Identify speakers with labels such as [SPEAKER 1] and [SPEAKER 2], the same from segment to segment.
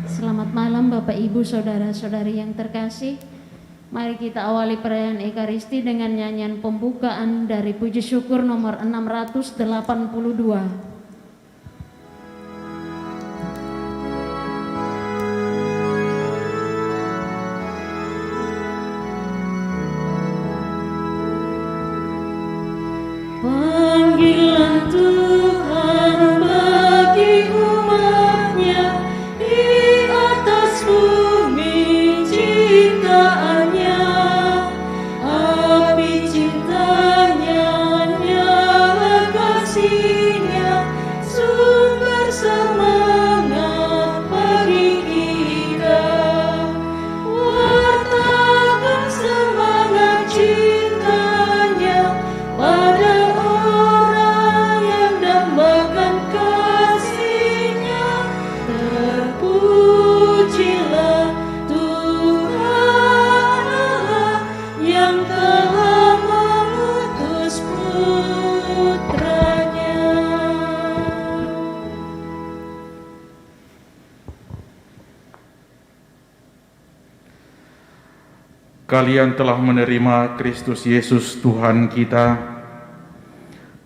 [SPEAKER 1] Selamat malam Bapak Ibu Saudara-saudari yang terkasih. Mari kita awali perayaan Ekaristi dengan nyanyian pembukaan dari puji syukur nomor 682.
[SPEAKER 2] Panggilan Tuhan bagi umatnya di atas bumi ciptaannya, api cintanya nyala kasihnya, sumber semangat bagi kita. Wartakan semangat cintanya pada orang yang dambakan kasihnya. Terpujilah Tuhan Allah yang telah mengutus putranya.
[SPEAKER 3] Kalian telah menerima Kristus Yesus Tuhan kita.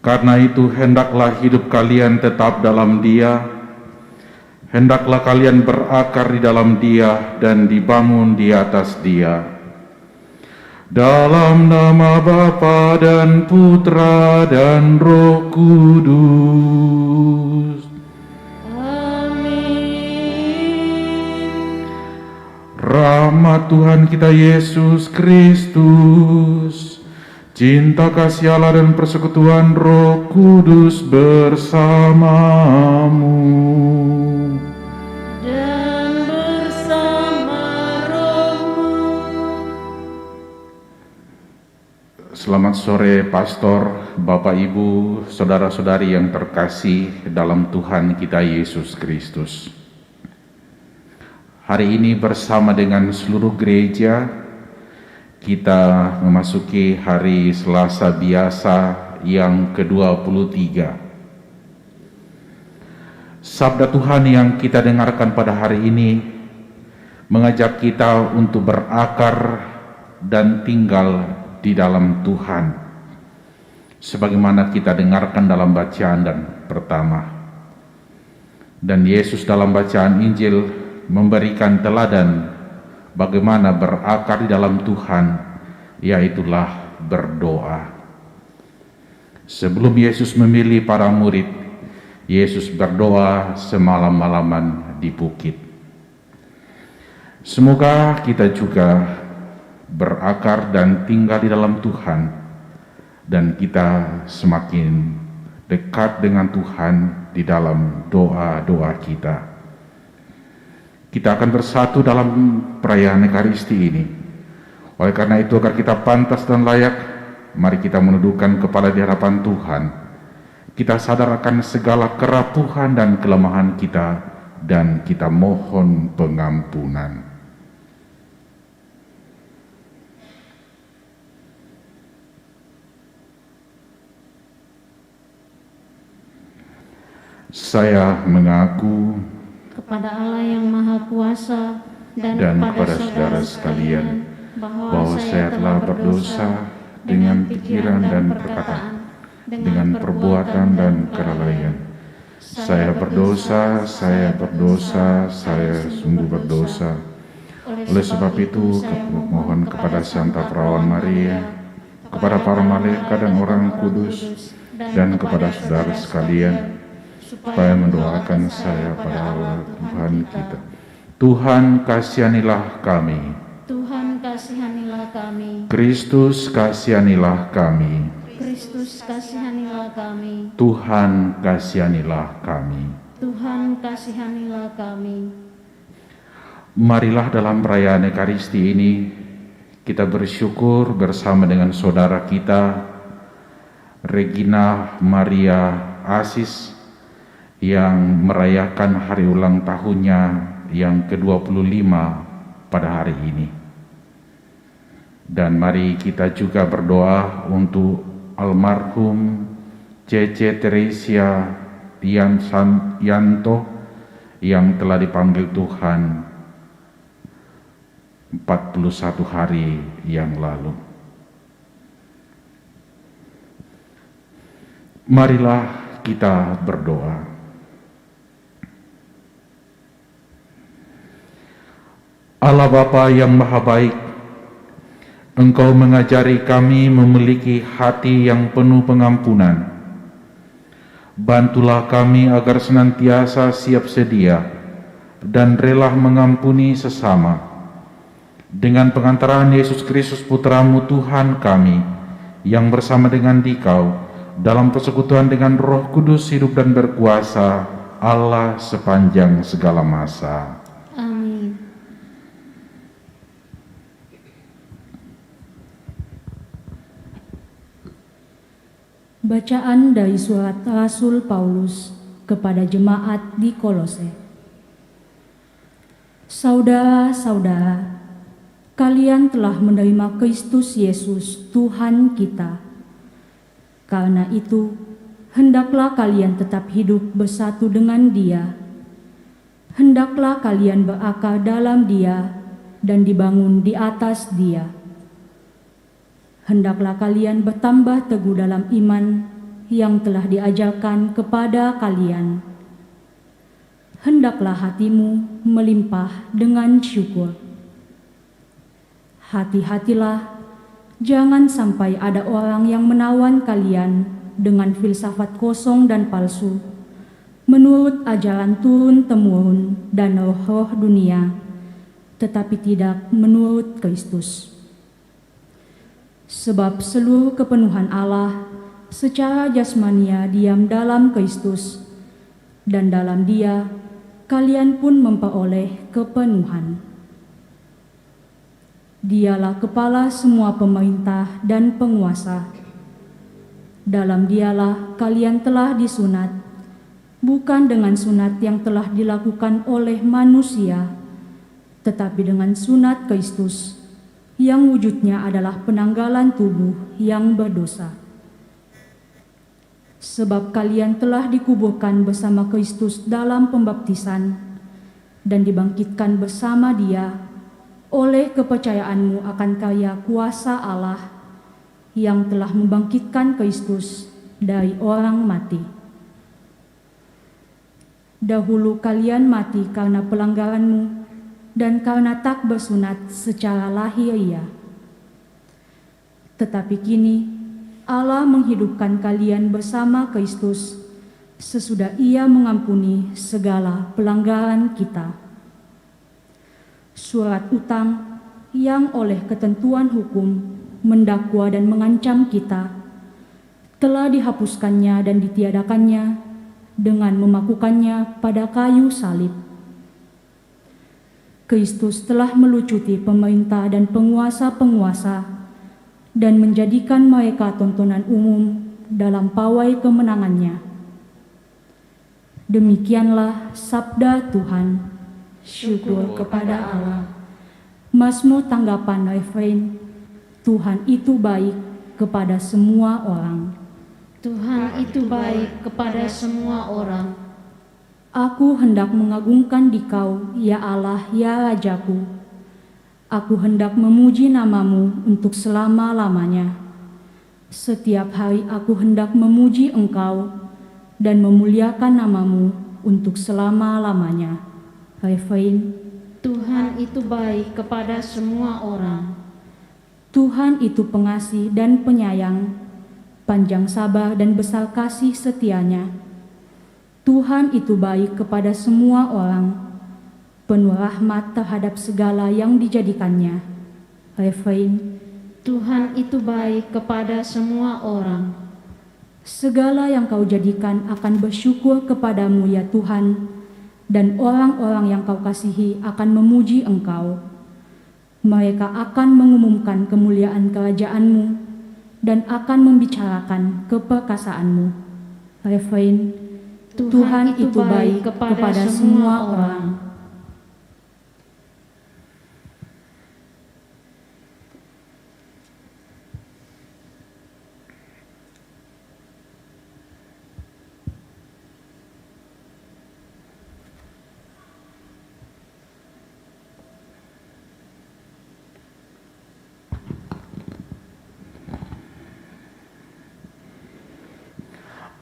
[SPEAKER 3] Karena itu hendaklah hidup kalian tetap dalam Dia. Hendaklah kalian berakar di dalam Dia dan dibangun di atas Dia. Dalam nama Bapa dan Putra dan Roh Kudus.
[SPEAKER 2] Amin.
[SPEAKER 3] Rahmat Tuhan kita Yesus Kristus, cinta kasih Allah dan persekutuan Roh Kudus bersamamu.
[SPEAKER 2] Dan bersama rohmu.
[SPEAKER 3] Selamat sore Pastor, Bapak Ibu, Saudara-saudari yang terkasih dalam Tuhan kita Yesus Kristus. Hari ini bersama dengan seluruh gereja, kita memasuki hari Selasa biasa yang ke-23. Sabda Tuhan yang kita dengarkan pada hari ini mengajak kita untuk berakar dan tinggal di dalam Tuhan, sebagaimana kita dengarkan dalam bacaan dan pertama. Dan Yesus dalam bacaan Injil memberikan teladan bagaimana berakar di dalam Tuhan, yaitulah berdoa. Sebelum Yesus memilih para murid, Yesus berdoa semalam-malaman di bukit. Semoga kita juga berakar dan tinggal di dalam Tuhan, dan kita semakin dekat dengan Tuhan di dalam doa-doa kita. Kita akan bersatu dalam perayaan Ekaristi ini. Oleh karena itu, agar kita pantas dan layak, mari kita menundukkan kepala di hadapan Tuhan. Kita sadar akan segala kerapuhan dan kelemahan kita, dan kita mohon pengampunan. Saya mengaku
[SPEAKER 1] Kepada Allah yang Maha Kuasa dan
[SPEAKER 3] kepada saudara sekalian bahwa saya telah berdosa dengan pikiran dan perkataan, dengan perbuatan dan kelalaian. Saya berdosa, saya sungguh berdosa. Oleh sebab itu, mohon kepada Santa Perawan Maria, kepada para malaikat dan orang kudus, dan kepada saudara sekalian, supaya mendoakan saya pada Allah Tuhan kita. Tuhan kasihanilah kami.
[SPEAKER 1] Tuhan kasihanilah kami.
[SPEAKER 3] Kristus kasihanilah kami.
[SPEAKER 1] Kristus kasihanilah kami.
[SPEAKER 3] Tuhan kasihanilah kami.
[SPEAKER 1] Tuhan kasihanilah kami.
[SPEAKER 3] Marilah dalam perayaan Ekaristi ini kita bersyukur bersama dengan saudara kita Regina Maria Asis yang merayakan hari ulang tahunnya yang ke-25 pada hari ini. Dan mari kita juga berdoa untuk almarhum Cece Teresia Yanto yang telah dipanggil Tuhan 41 hari yang lalu. Marilah kita berdoa. Allah Bapa yang Maha Baik, Engkau mengajari kami memiliki hati yang penuh pengampunan. Bantulah kami agar senantiasa siap sedia dan rela mengampuni sesama. Dengan pengantaran Yesus Kristus Putra-Mu Tuhan kami, yang bersama dengan Dikau, dalam persekutuan dengan Roh Kudus hidup dan berkuasa Allah sepanjang segala masa.
[SPEAKER 1] Amin.
[SPEAKER 2] Bacaan dari surat Rasul Paulus kepada jemaat di Kolose. Saudara-saudara, kalian telah menerima Kristus Yesus Tuhan kita. Karena itu, hendaklah kalian tetap hidup bersatu dengan Dia. Hendaklah kalian berakar dalam Dia dan dibangun di atas Dia. Hendaklah kalian bertambah teguh dalam iman yang telah diajarkan kepada kalian. Hendaklah hatimu melimpah dengan syukur. Hati-hatilah, jangan sampai ada orang yang menawan kalian dengan filsafat kosong dan palsu, menurut ajaran turun-temurun dan roh-roh dunia, tetapi tidak menurut Kristus. Sebab seluruh kepenuhan Allah secara jasmania diam dalam Kristus, dan dalam Dia kalian pun memperoleh kepenuhan. Dialah kepala semua pemerintah dan penguasa. Dalam Dialah kalian telah disunat, bukan dengan sunat yang telah dilakukan oleh manusia, tetapi dengan sunat Kristus, yang wujudnya adalah penanggalan tubuh yang berdosa. Sebab kalian telah dikuburkan bersama Kristus dalam pembaptisan dan dibangkitkan bersama Dia oleh kepercayaanmu akan karya kuasa Allah yang telah membangkitkan Kristus dari orang mati. Dahulu kalian mati karena pelanggaranmu dan karena tak bersunat secara lahiriah. Tetapi kini Allah menghidupkan kalian bersama Kristus sesudah Ia mengampuni segala pelanggaran kita. Surat utang yang oleh ketentuan hukum mendakwa dan mengancam kita telah dihapuskannya dan ditiadakannya dengan memakukannya pada kayu salib. Kristus telah melucuti pemerintah dan penguasa-penguasa dan menjadikan mereka tontonan umum dalam pawai kemenangannya. Demikianlah sabda Tuhan. Syukur kepada Allah. Mazmur tanggapan refrain, Tuhan itu baik kepada semua orang.
[SPEAKER 1] Tuhan itu baik kepada semua orang.
[SPEAKER 2] Aku hendak mengagungkan Dikau, ya Allah, ya Rajaku. Aku hendak memuji nama-Mu untuk selama-lamanya. Setiap hari aku hendak memuji Engkau dan memuliakan nama-Mu untuk selama-lamanya. Refrain,
[SPEAKER 1] Tuhan itu baik kepada semua orang.
[SPEAKER 2] Tuhan itu pengasih dan penyayang, panjang sabar dan besar kasih setianya. Tuhan itu baik kepada semua orang, penuh rahmat terhadap segala yang dijadikannya. Refrain,
[SPEAKER 1] Tuhan itu baik kepada semua orang.
[SPEAKER 2] segala yang Kau jadikan akan bersyukur kepadamu ya Tuhan, dan orang-orang yang Kau kasihi akan memuji Engkau. Mereka akan mengumumkan kemuliaan kerajaan-Mu dan akan membicarakan keperkasaan-Mu. Refrain, Tuhan itu baik kepada semua orang.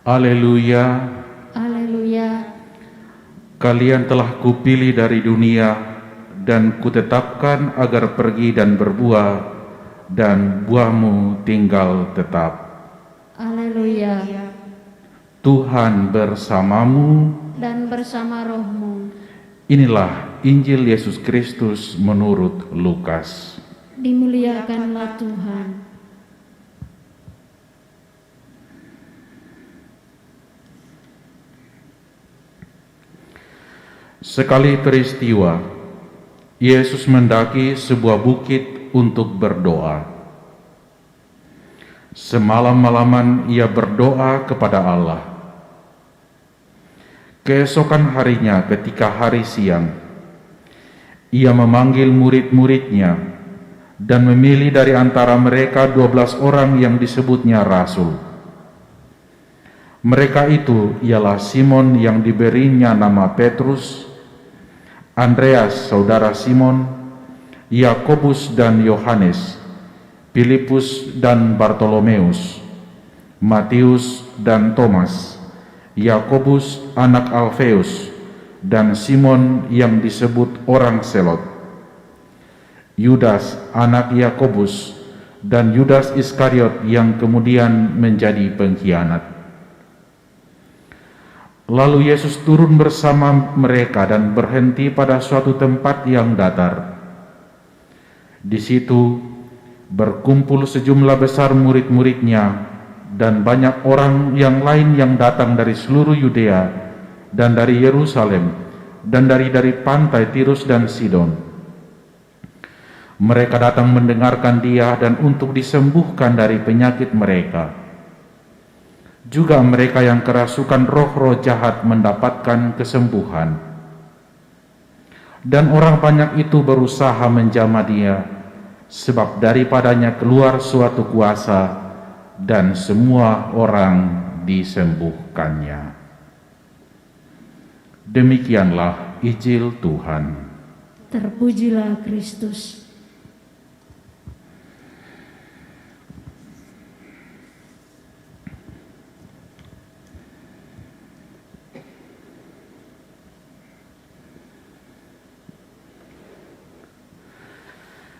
[SPEAKER 3] Haleluya.
[SPEAKER 1] Haleluya.
[SPEAKER 3] Kalian telah kupilih dari dunia dan kutetapkan agar pergi dan berbuah, dan buahmu tinggal tetap.
[SPEAKER 1] Haleluya.
[SPEAKER 3] Tuhan bersamamu.
[SPEAKER 1] Dan bersama rohmu.
[SPEAKER 3] Inilah Injil Yesus Kristus menurut Lukas.
[SPEAKER 1] Dimuliakanlah Tuhan.
[SPEAKER 3] Sekali peristiwa, Yesus mendaki sebuah bukit untuk berdoa. Semalam-malaman ia berdoa kepada Allah. Keesokan harinya ketika hari siang, ia memanggil murid-muridnya dan memilih dari antara mereka 12 orang yang disebutnya rasul. Mereka itu ialah Simon yang diberinya nama Petrus, Andreas saudara Simon, Yakobus dan Yohanes, Filipus dan Bartolomeus, Matius dan Thomas, Yakobus anak Alfeus, dan Simon yang disebut orang Selot, Yudas anak Yakobus, dan Yudas Iskariot yang kemudian menjadi pengkhianat. Lalu Yesus turun bersama mereka dan berhenti pada suatu tempat yang datar. Di situ berkumpul sejumlah besar murid-muridnya dan banyak orang yang lain yang datang dari seluruh Yudea dan dari Yerusalem dan dari pantai Tirus dan Sidon. Mereka datang mendengarkan Dia dan untuk disembuhkan dari penyakit mereka. Juga mereka yang kerasukan roh-roh jahat mendapatkan kesembuhan. Dan orang banyak itu berusaha menjamah Dia, sebab daripadanya keluar suatu kuasa, dan semua orang disembuhkannya. Demikianlah Injil Tuhan.
[SPEAKER 1] Terpujilah Kristus.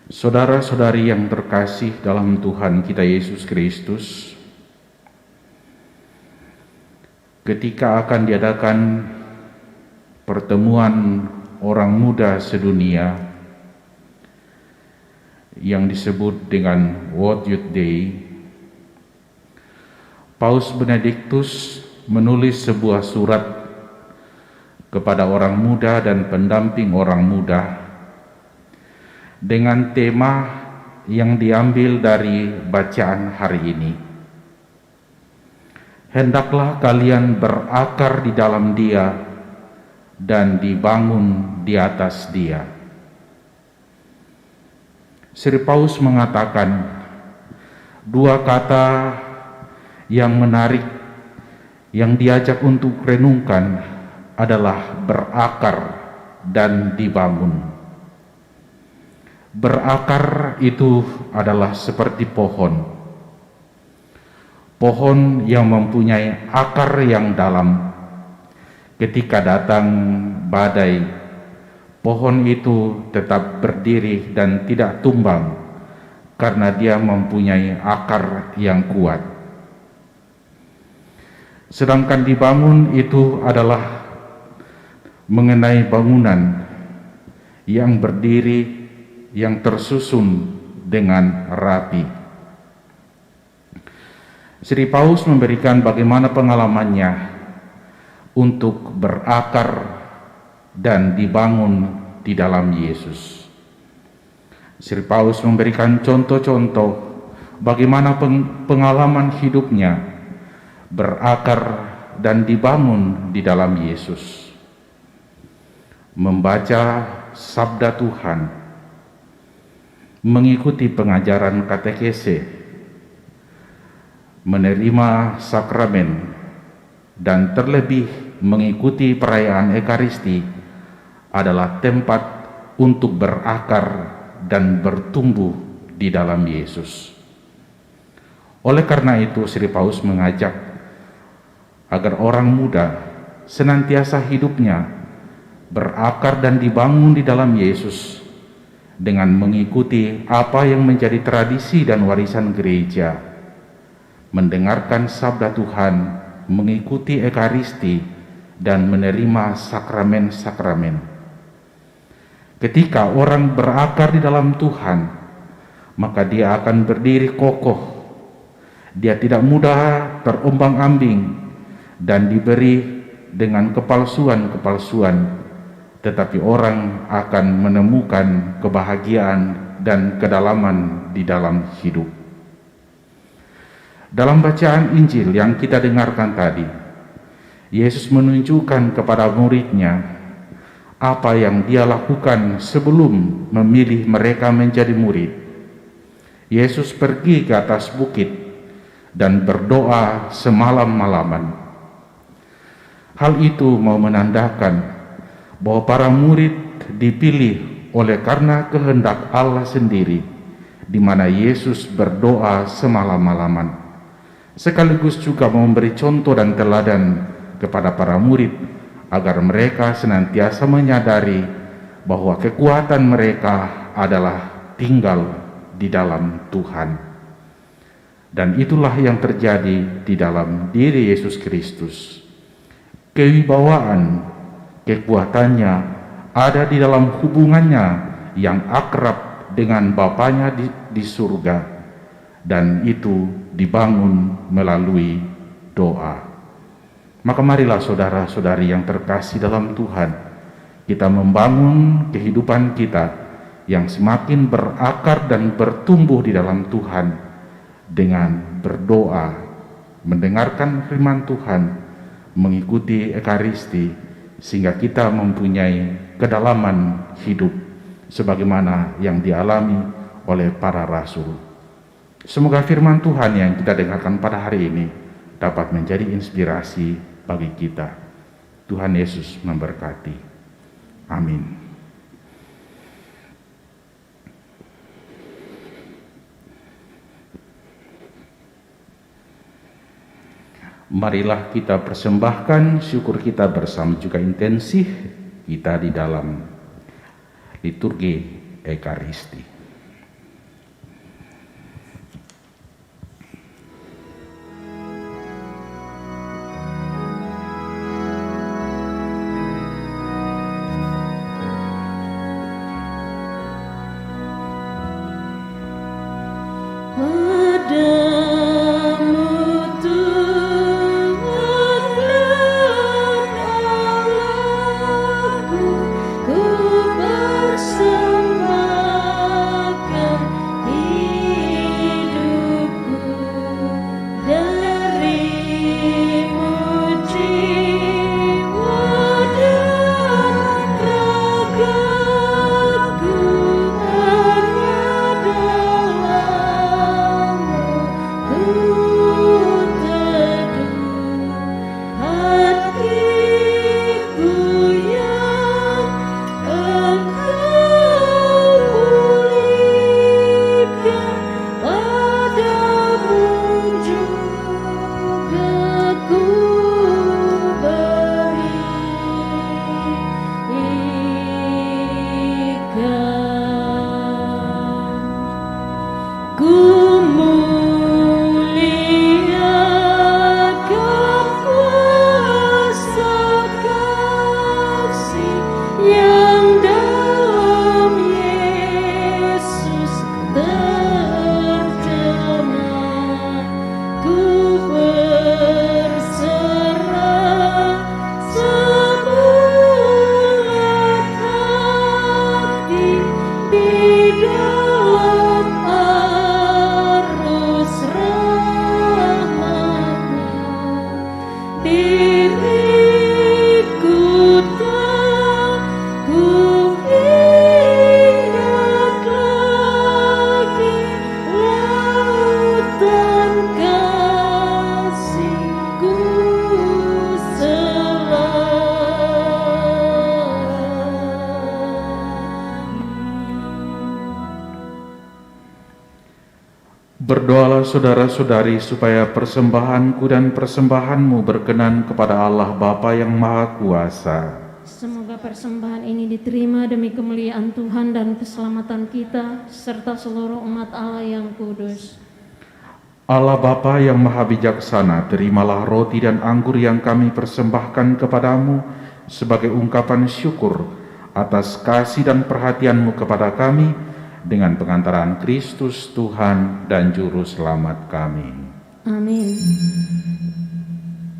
[SPEAKER 3] Saudara-saudari yang terkasih dalam Tuhan kita Yesus Kristus, ketika akan diadakan pertemuan orang muda sedunia yang disebut dengan World Youth Day, Paus Benediktus menulis sebuah surat kepada orang muda dan pendamping orang muda dengan tema yang diambil dari bacaan hari ini. Hendaklah kalian berakar di dalam Dia dan dibangun di atas Dia. Sri Paus mengatakan dua kata yang menarik yang diajak untuk renungkan adalah berakar dan dibangun. Berakar itu adalah seperti pohon. Pohon yang mempunyai akar yang dalam. Ketika datang badai, pohon itu tetap berdiri dan tidak tumbang karena dia mempunyai akar yang kuat. Sedangkan dibangun itu adalah mengenai bangunan yang berdiri, yang tersusun dengan rapi. Sri Paus memberikan bagaimana pengalamannya untuk berakar dan dibangun di dalam Yesus. Sri Paus memberikan contoh-contoh bagaimana pengalaman hidupnya berakar dan dibangun di dalam Yesus. Membaca sabda Tuhan, mengikuti pengajaran katekese, menerima sakramen, dan terlebih mengikuti perayaan Ekaristi adalah tempat untuk berakar dan bertumbuh di dalam Yesus. Oleh karena itu, Sri Paus mengajak agar orang muda senantiasa hidupnya berakar dan dibangun di dalam Yesus dengan mengikuti apa yang menjadi tradisi dan warisan gereja, mendengarkan sabda Tuhan, mengikuti Ekaristi, dan menerima sakramen-sakramen. Ketika orang berakar di dalam Tuhan, maka dia akan berdiri kokoh. Dia tidak mudah terombang-ambing dan diberi dengan kepalsuan-kepalsuan, tetapi orang akan menemukan kebahagiaan dan kedalaman di dalam hidup. Dalam bacaan Injil yang kita dengarkan tadi, Yesus menunjukkan kepada muridnya apa yang dia lakukan sebelum memilih mereka menjadi murid. Yesus pergi ke atas bukit dan berdoa semalam-malaman. Hal itu mau menandakan bahwa para murid dipilih oleh karena kehendak Allah sendiri, di mana Yesus berdoa semalam-malaman, sekaligus juga memberi contoh dan teladan kepada para murid agar mereka senantiasa menyadari bahwa kekuatan mereka adalah tinggal di dalam Tuhan. Dan itulah yang terjadi di dalam diri Yesus Kristus. Kewibawaan, kekuatannya ada di dalam hubungannya yang akrab dengan Bapanya di surga, dan itu dibangun melalui doa. Maka marilah saudara-saudari yang terkasih dalam Tuhan, kita membangun kehidupan kita yang semakin berakar dan bertumbuh di dalam Tuhan dengan berdoa, mendengarkan firman Tuhan, mengikuti Ekaristi, sehingga kita mempunyai kedalaman hidup sebagaimana yang dialami oleh para rasul. Semoga firman Tuhan yang kita dengarkan pada hari ini dapat menjadi inspirasi bagi kita. Tuhan Yesus memberkati. Amin. Marilah kita persembahkan syukur kita bersama juga intensif kita di dalam liturgi Ekaristi.
[SPEAKER 1] Ku bersembah
[SPEAKER 3] Tolonglah saudara-saudari supaya persembahanku dan persembahanmu berkenan kepada Allah Bapa yang Maha Kuasa.
[SPEAKER 1] Semoga persembahan ini diterima demi kemuliaan Tuhan dan keselamatan kita, serta seluruh umat Allah yang kudus.
[SPEAKER 3] Allah Bapa yang Maha Bijaksana, terimalah roti dan anggur yang kami persembahkan kepadamu sebagai ungkapan syukur atas kasih dan perhatianmu kepada kami dengan pengantaran Kristus Tuhan dan Juru Selamat kami.
[SPEAKER 1] Amin.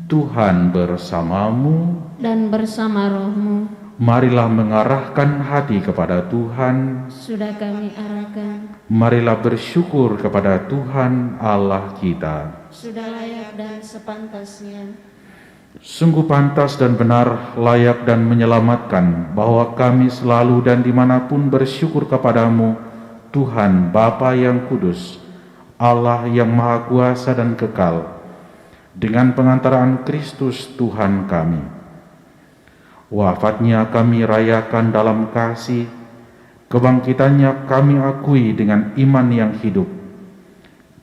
[SPEAKER 3] Tuhan bersamamu
[SPEAKER 1] Dan bersama rohmu,
[SPEAKER 3] marilah mengarahkan hati kepada Tuhan.
[SPEAKER 1] sudah kami arahkan,
[SPEAKER 3] Marilah bersyukur kepada Tuhan Allah kita.
[SPEAKER 1] sudah layak dan sepantasnya.
[SPEAKER 3] Sungguh pantas dan benar, layak dan menyelamatkan bahwa kami selalu dan dimanapun bersyukur kepadamu, Tuhan Bapa yang kudus, Allah yang Maha Kuasa dan kekal, dengan pengantaraan Kristus Tuhan kami. Wafatnya kami rayakan dalam kasih, kebangkitannya kami akui dengan iman yang hidup,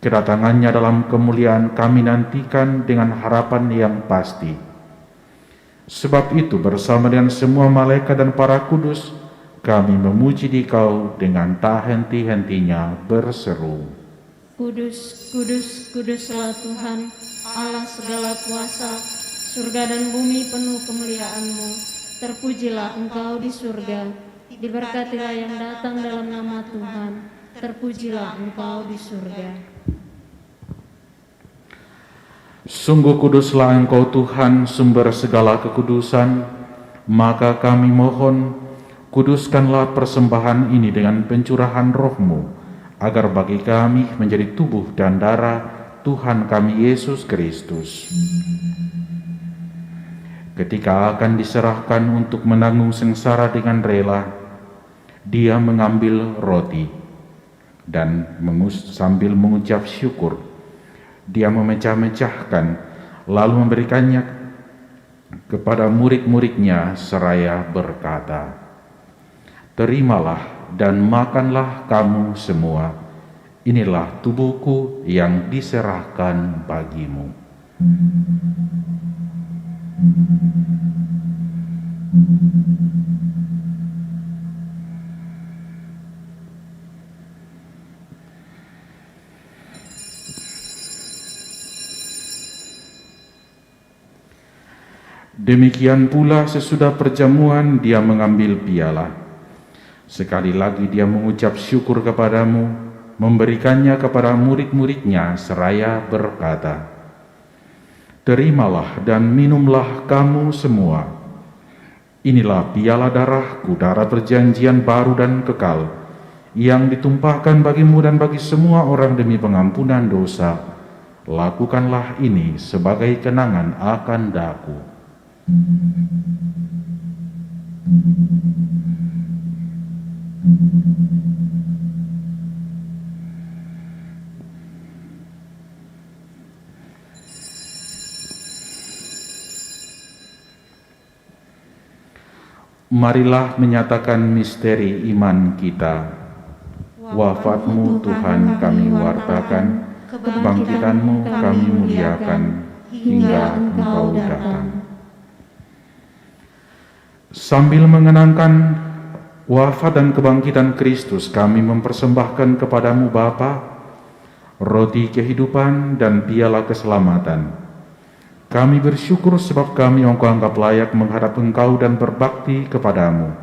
[SPEAKER 3] kedatangannya dalam kemuliaan kami nantikan dengan harapan yang pasti. Sebab itu bersama dengan semua malaikat dan para kudus, kami memuji Dikau dengan tak henti-hentinya berseru.
[SPEAKER 1] Kudus, kudus, kuduslah Tuhan, Allah segala kuasa, surga dan bumi penuh kemuliaan-Mu. Terpujilah Engkau di surga, diberkatilah yang datang dalam nama Tuhan, terpujilah Engkau di surga.
[SPEAKER 3] Sungguh kuduslah Engkau Tuhan, sumber segala kekudusan, maka kami mohon, kuduskanlah persembahan ini dengan pencurahan roh-Mu, agar bagi kami menjadi tubuh dan darah Tuhan kami Yesus Kristus. Ketika akan diserahkan untuk menanggung sengsara dengan rela, Dia mengambil roti dan sambil mengucap syukur, Dia memecah-mecahkan lalu memberikannya kepada murid-muridnya seraya berkata, "Terimalah dan makanlah kamu semua, inilah tubuhku yang diserahkan bagimu." Demikian pula sesudah perjamuan Dia mengambil piala. Sekali lagi Dia mengucap syukur kepadamu, memberikannya kepada murid-muridnya seraya berkata, "Terimalah dan minumlah kamu semua. Inilah piala darahku, darah perjanjian baru dan kekal, yang ditumpahkan bagimu dan bagi semua orang demi pengampunan dosa. Lakukanlah ini sebagai kenangan akan daku." Marilah menyatakan misteri iman kita. Wafat-Mu Tuhan kami wartakan, kebangkitan-Mu kami muliakan, hingga Engkau datang. Sambil mengenangkan wafat dan kebangkitan Kristus, kami mempersembahkan kepadamu Bapa, roti kehidupan dan piala keselamatan. Kami bersyukur sebab kami Engkau anggap layak menghadap Engkau dan berbakti kepadamu.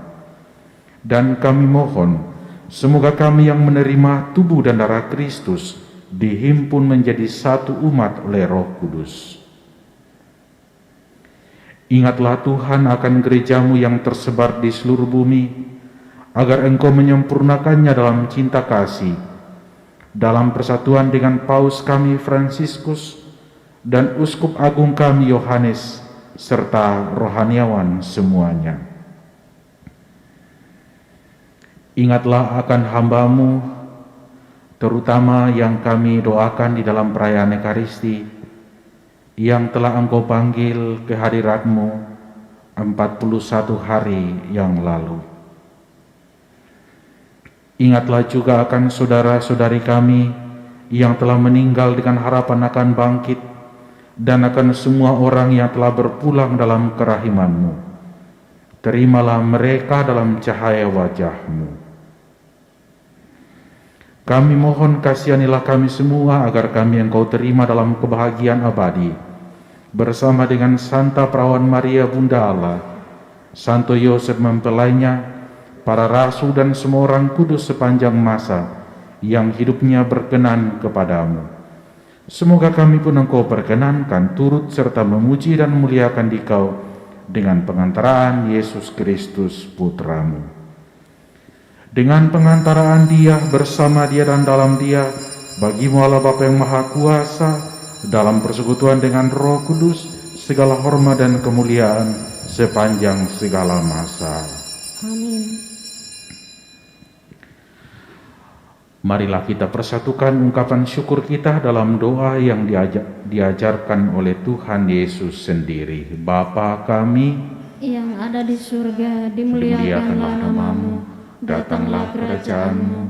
[SPEAKER 3] Dan kami mohon, semoga kami yang menerima tubuh dan darah Kristus dihimpun menjadi satu umat oleh Roh Kudus. Ingatlah Tuhan akan gereja-Mu yang tersebar di seluruh bumi, agar Engkau menyempurnakannya dalam cinta kasih, dalam persatuan dengan Paus kami Fransiskus dan Uskup Agung kami Yohanes, serta rohaniawan semuanya. Ingatlah akan hamba-Mu, terutama yang kami doakan di dalam perayaan Ekaristi, yang telah Engkau panggil ke hadirat-Mu 41 hari yang lalu. Ingatlah juga akan saudara-saudari kami yang telah meninggal dengan harapan akan bangkit, dan akan semua orang yang telah berpulang dalam kerahiman-Mu. Terimalah mereka dalam cahaya wajah-Mu. Kami mohon kasihanilah kami semua agar kami Engkau terima dalam kebahagiaan abadi, bersama dengan Santa Perawan Maria Bunda Allah, Santo Yosef mempelainya, para rasul dan semua orang kudus sepanjang masa yang hidupnya berkenan kepadamu. Semoga kami pun Engkau perkenankan turut serta memuji dan memuliakan Dikau dengan pengantaraan Yesus Kristus Putramu. Dengan pengantaraan Dia, bersama Dia dan dalam Dia, bagi-Mu Allah Bapa yang Maha Kuasa, dalam persekutuan dengan Roh Kudus, segala hormat dan kemuliaan sepanjang segala masa.
[SPEAKER 1] Amin.
[SPEAKER 3] Marilah kita persatukan ungkapan syukur kita dalam doa yang diajarkan oleh Tuhan Yesus sendiri. Bapa kami
[SPEAKER 1] yang ada di surga, dimuliakanlah nama-Mu, datanglah kerajaan-Mu,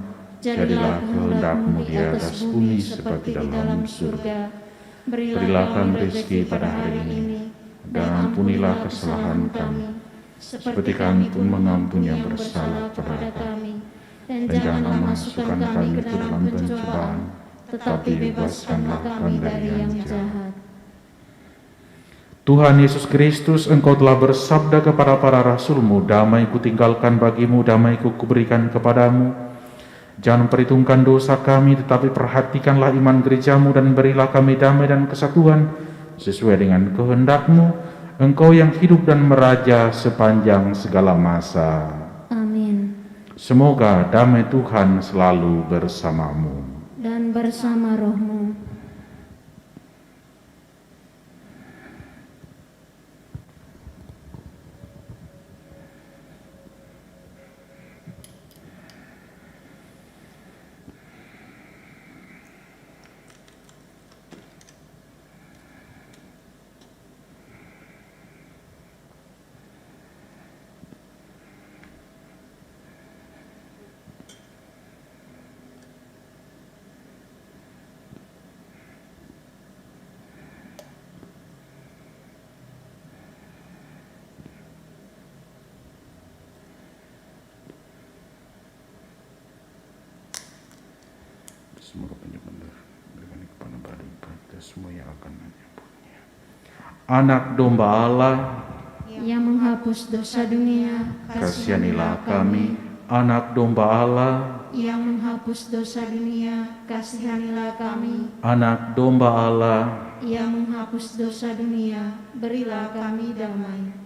[SPEAKER 1] jadilah kehendak-Mu di atas bumi seperti di dalam surga. Berilah kami rezeki pada hari ini, dan ampunilah kesalahan kami, seperti kami pun mengampuni yang bersalah kepada kami. Dan janganlah masukkan kami ke dalam pencobaan, tetapi bebaskanlah kami dari yang jahat.
[SPEAKER 3] Tuhan Yesus Kristus, Engkau telah bersabda kepada para rasul-Mu, damai Kutinggalkan bagimu, damai Kuberikan kepadamu. Jangan perhitungkan dosa kami, tetapi perhatikanlah iman gereja-Mu, dan berilah kami damai dan kesatuan sesuai dengan kehendak-Mu, Engkau yang hidup dan meraja sepanjang segala masa.
[SPEAKER 1] Amin.
[SPEAKER 3] Semoga damai Tuhan selalu bersamamu.
[SPEAKER 1] Dan bersama roh-Mu.
[SPEAKER 3] Semoga penyembah berikan kepada badan kita semua yang akan menyambutnya. Anak domba Allah
[SPEAKER 1] yang menghapus dosa dunia,
[SPEAKER 3] kasihanilah kami. Anak domba Allah
[SPEAKER 1] yang menghapus dosa dunia, kasihanilah kami.
[SPEAKER 3] Anak domba Allah
[SPEAKER 1] yang menghapus dosa dunia, berilah kami damai.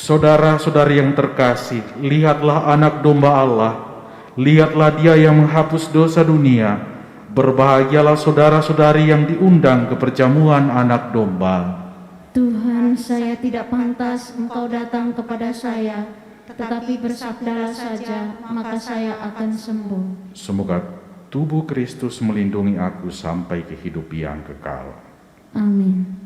[SPEAKER 3] Saudara-saudari yang terkasih, lihatlah anak domba Allah, lihatlah Dia yang menghapus dosa dunia. Berbahagialah saudara-saudari yang diundang ke perjamuan anak domba.
[SPEAKER 1] Tuhan, saya tidak pantas Engkau datang kepada saya, tetapi bersabdalah saja, maka saya akan sembuh.
[SPEAKER 3] Semoga tubuh Kristus melindungi aku sampai ke hidup yang kekal.
[SPEAKER 1] Amin.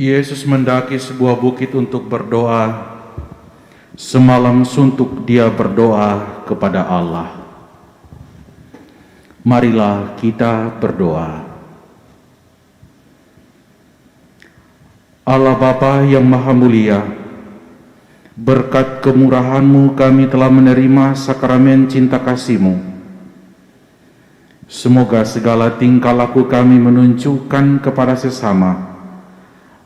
[SPEAKER 3] Yesus mendaki sebuah bukit untuk berdoa. Semalam suntuk dia berdoa kepada Allah. Marilah kita berdoa. Allah Bapa yang Maha Mulia, berkat kemurahan-Mu kami telah menerima sakramen cinta kasih-Mu. Semoga segala tingkah laku kami menunjukkan kepada sesama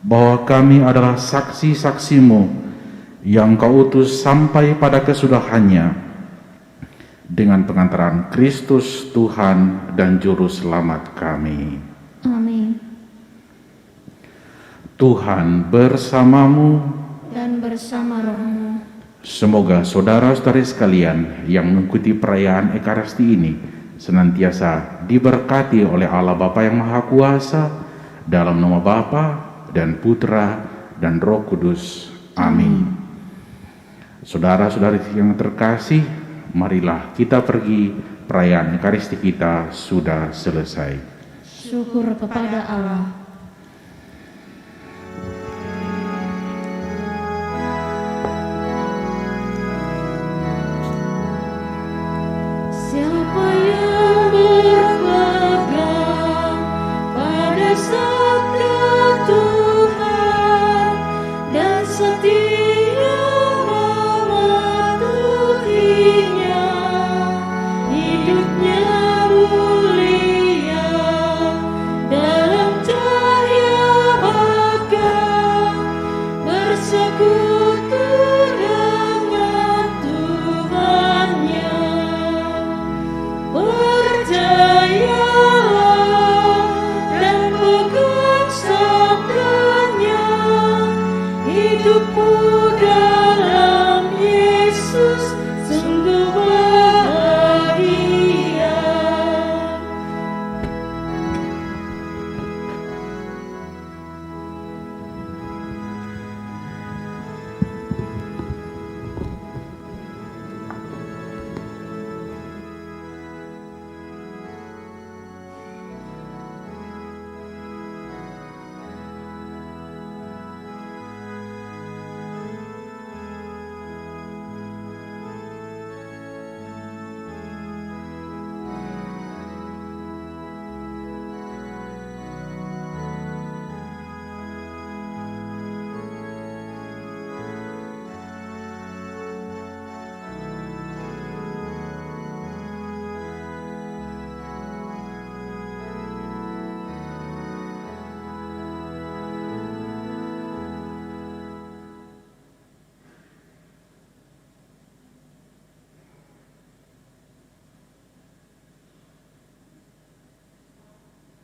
[SPEAKER 3] bahwa kami adalah saksi-saksi-Mu yang Kau utus sampai pada kesudahannya dengan pengantaran Kristus Tuhan dan Juru Selamat kami.
[SPEAKER 1] Amin.
[SPEAKER 3] Tuhan bersamamu
[SPEAKER 1] Dan bersama rohmu.
[SPEAKER 3] Semoga saudara-saudari sekalian yang mengikuti perayaan Ekaristi ini senantiasa diberkati oleh Allah Bapa yang Maha Kuasa, dalam nama Bapa dan Putra dan Roh Kudus. Amin. Saudara-saudari yang terkasih, marilah kita pergi, perayaan Ekaristi kita sudah selesai.
[SPEAKER 1] Syukur kepada Allah.